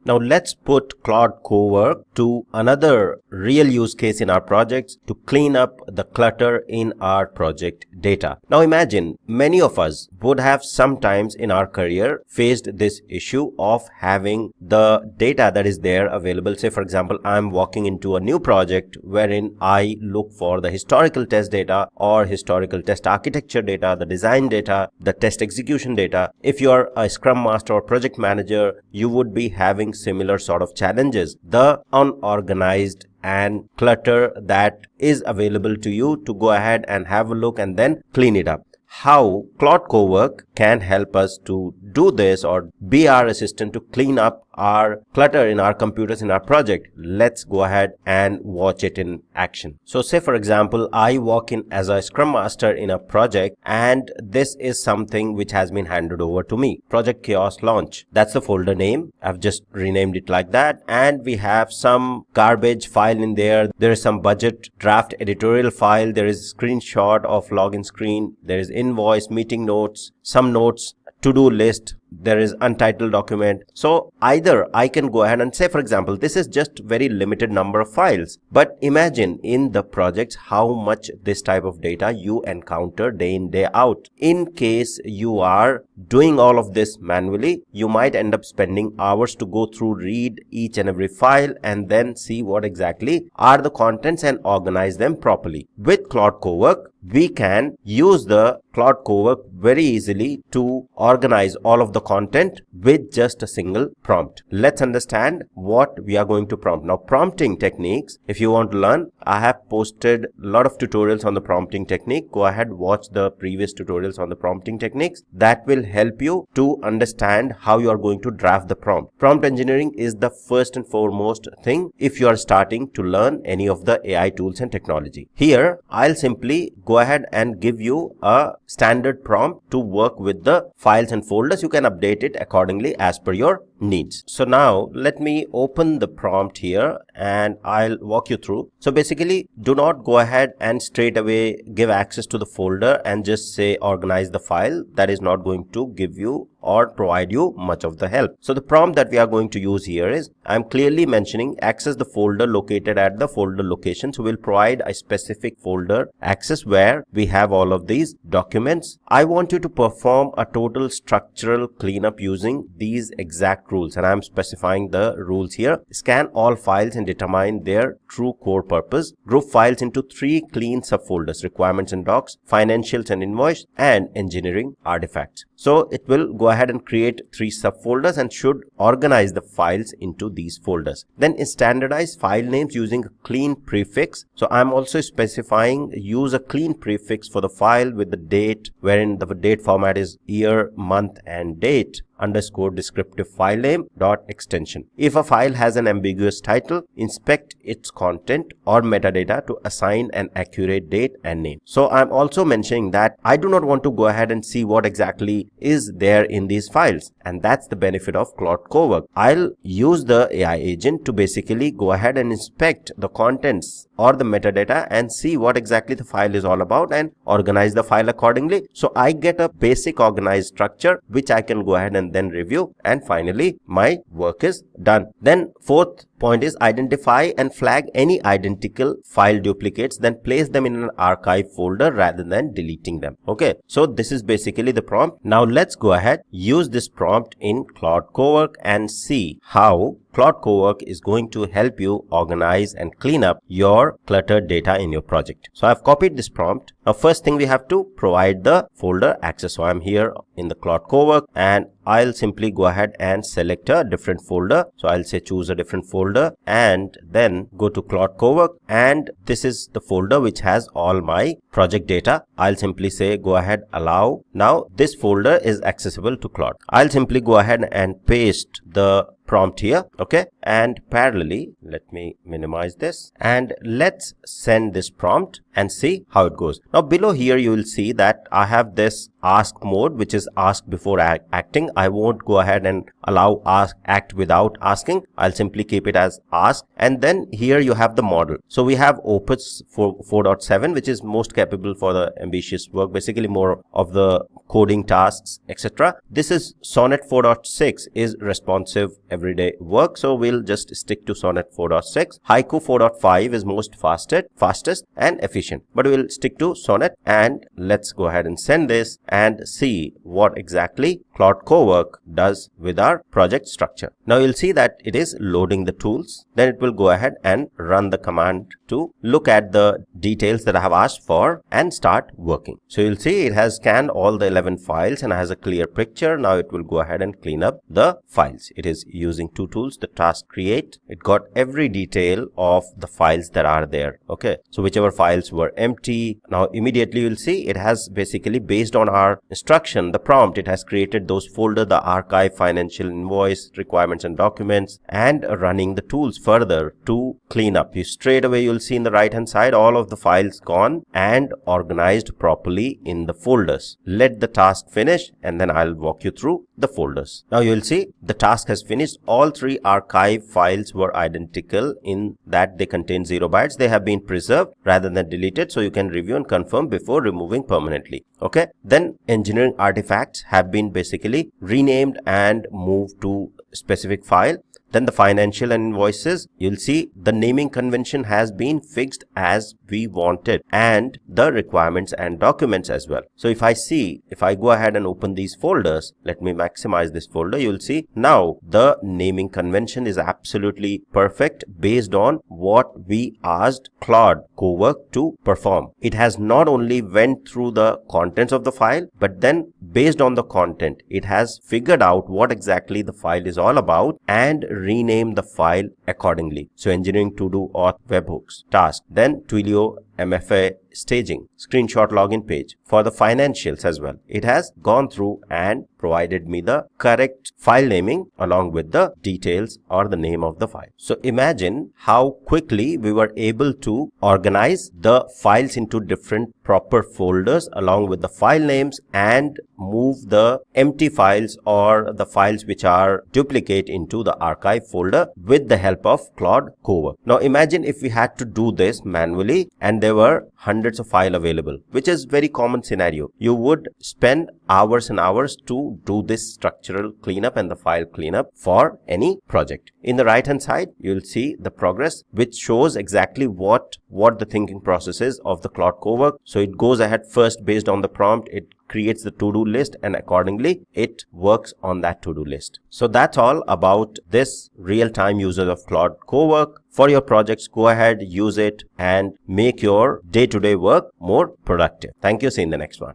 Now let's put Claude Cowork to another real use case in our projects to clean up the clutter in our project data. Now imagine many of us would have sometimes in our career faced this issue of having the data that is there available. Say for example, I'm walking into a new project wherein I look for the historical test data or historical test architecture data, the design data, the test execution data. If you are a Scrum Master or project manager, you would be having similar sort of challenges. The unorganized and clutter that is available to you to go ahead and have a look and then clean it up. How Claude Cowork can help us to do this or be our assistant to clean up our clutter in our computers in our project. Let's go ahead and watch it in action. So say for example, I walk in as a Scrum Master in a project and this is something which has been handed over to me. Project Chaos Launch. That's the folder name. I've just renamed it like that. And we have some garbage file in there. There is some budget draft editorial file. There is a screenshot of login screen. There is invoice, meeting notes, some notes, to-do list. There is untitled document. So either I can go ahead and say, for example, this is just very limited number of files. But imagine in the projects how much this type of data you encounter day in, day out. In case you are doing all of this manually, you might end up spending hours to go through, read each and every file and then see what exactly are the contents and organize them properly. With Claude Cowork, we can use the Claude Cowork very easily to organize all of the content with just a single prompt. Let's understand what we are going to prompt. Now, prompting techniques, if you want to learn, I have posted a lot of tutorials on the prompting technique. Go ahead, watch the previous tutorials on the prompting techniques. That will help you to understand how you are going to draft the prompt. Prompt engineering is the first and foremost thing if you are starting to learn any of the AI tools and technology. Here, I'll simply go ahead and give you a standard prompt to work with the files and folders. You can update it accordingly as per your needs. So now let me open the prompt here and I'll walk you through. So basically, do not go ahead and straight away give access to the folder and just say organize the file. That is not going to give you or provide you much of the help. So the prompt that we are going to use here is, I'm clearly mentioning access the folder located at the folder location. So we'll provide a specific folder access where we have all of these documents. I want you to perform a total structural cleanup using these exact rules, and I'm specifying the rules here. Scan all files and determine their true core purpose. Group files into 3 clean subfolders: requirements and docs, financials and invoice, and engineering artifacts. So it will go ahead and create 3 subfolders and should organize the files into these folders. Then standardize file names using a clean prefix. So I'm also specifying use a clean prefix for the file with the date, wherein the date format is year, month, and date _ descriptive file name dot extension. If a file has an ambiguous title, inspect its content or metadata to assign an accurate date and name. So I'm also mentioning that I do not want to go ahead and see what exactly is there in these files, and that's the benefit of Claude Cowork. I'll use the AI agent to basically go ahead and inspect the contents or the metadata and see what exactly the file is all about and organize the file accordingly. So I get a basic organized structure which I can go ahead and then review, and finally my work is done. Then fourth point is identify and flag any identical file duplicates, then place them in an archive folder rather than deleting them. Okay, so this is basically the prompt. Now let's go ahead, use this prompt in Claude Cowork and see how Claude Cowork is going to help you organize and clean up your cluttered data in your project. So I've copied this prompt. Now first thing, we have to provide the folder access. So I'm here in the Claude Cowork and I'll simply go ahead and select a different folder. So I'll say choose a different folder and then go to Claude Cowork, and this is the folder which has all my project data. I'll simply say go ahead, allow. Now this folder is accessible to Claude. I'll simply go ahead and paste the prompt here. Okay, and parallelly, let me minimize this and let's send this prompt and see how it goes. Now below here you will see that I have this ask mode, which is ask before acting. I won't go ahead and allow act without asking. I'll simply keep it as ask. And then here you have the model. So we have Opus 4.7, which is most capable for the ambitious work, basically more of the coding tasks, etc. This is Sonnet 4.6 is responsive everyday work. So we'll just stick to Sonnet 4.6. Haiku 4.5 is most fastest and efficient, but we'll stick to Sonnet. And let's go ahead and send this and see what exactly Claude Cowork does with our project structure. Now you'll see that it is loading the tools. Then it will go ahead and run the command to look at the details that I have asked for and start working. So you'll see it has scanned all the 11 files and has a clear picture. Now it will go ahead and clean up the files. It is using two tools, the task create. It got every detail of the files that are there. Okay, so whichever files were empty, now immediately you'll see it has basically, based on our instruction, the prompt, it has created those folder, the archive, financial, invoice, requirements and documents, and running the tools further to clean up. You straight away you'll see in the right hand side all of the files gone and organized properly in the folders. Let the task finish and then I'll walk you through the folders. Now you'll see the task has finished. All three archive files were identical in that they contain 0 bytes. They have been preserved rather than deleted, so you can review and confirm before removing permanently. Okay, then engineering artifacts have been basically renamed and moved to specific file. Then the financial and invoices, you'll see the naming convention has been fixed as we wanted, and the requirements and documents as well. So if I go ahead and open these folders, let me maximize this folder, you'll see now the naming convention is absolutely perfect based on what we asked Claude Cowork to perform. It has not only went through the contents of the file, but then based on the content, it has figured out what exactly the file is all about and rename the file accordingly. So engineering to do auth webhooks task, then Twilio MFA staging, screenshot login page. For the financials as well, it has gone through and provided me the correct file naming along with the details or the name of the file. So imagine how quickly we were able to organize the files into different proper folders along with the file names and move the empty files or the files which are duplicate into the archive folder with the help of Claude Cowork. Now imagine if we had to do this manually and there were hundreds of files available, which is very common scenario. You would spend hours and hours to do this structural cleanup and the file cleanup for any project. In the right hand side, you'll see the progress which shows exactly what the thinking process is of the Claude Cowork. So it goes ahead first based on the prompt, it creates the to-do list and accordingly it works on that to-do list. So that's all about this real-time user of Claude Cowork. For your projects, go ahead, use it and make your day-to-day work more productive. Thank you. See you in the next one.